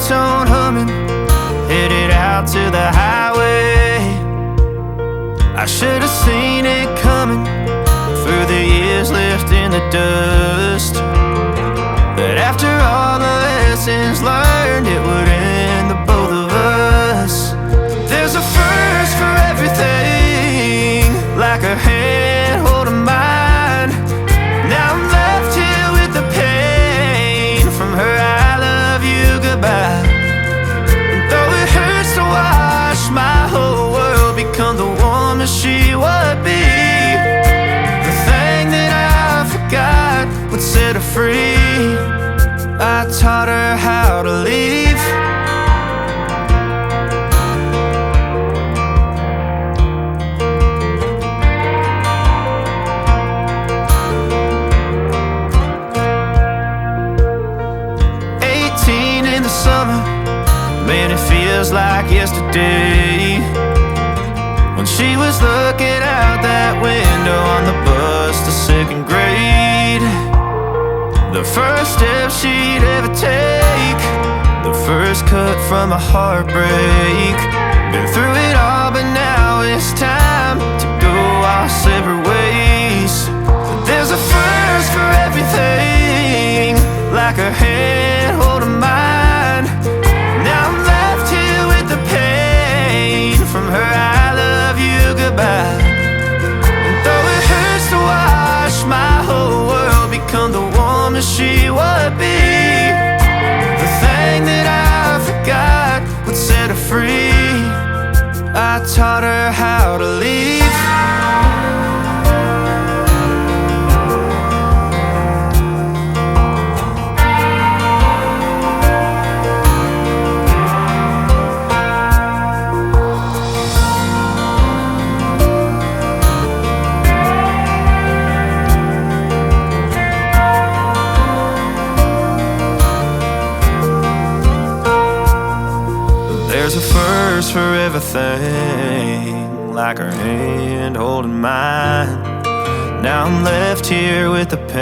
ringtone humming, headed out to the highway. I should have seen it coming through the years left in the dust, that after all the lessons learned, it would end the both of us. There's a first for everything, like her hand holding mine. Now I'm left here with the pain from her I love you goodbye. And though it hurts to watch my whole world become the woman she would be, the thing that I forgot would set her free. I taught her how to leave. In the summer, man, it feels like yesterday, when she was looking out that window on the bus to second grade. The first step she'd ever take, the first cut from a heartbreak. Been through it all, but now it's time to go our separate ways. There's a first for everything, like her hand holding mine. Now I'm left here with the pain from her I love you goodbye. And though it hurts to watch my whole world become the woman she would be, the thing that I forgot would set her free. I taught her how to leave. There's a first for everything, like her hand holding mine. Now I'm left here with the pain.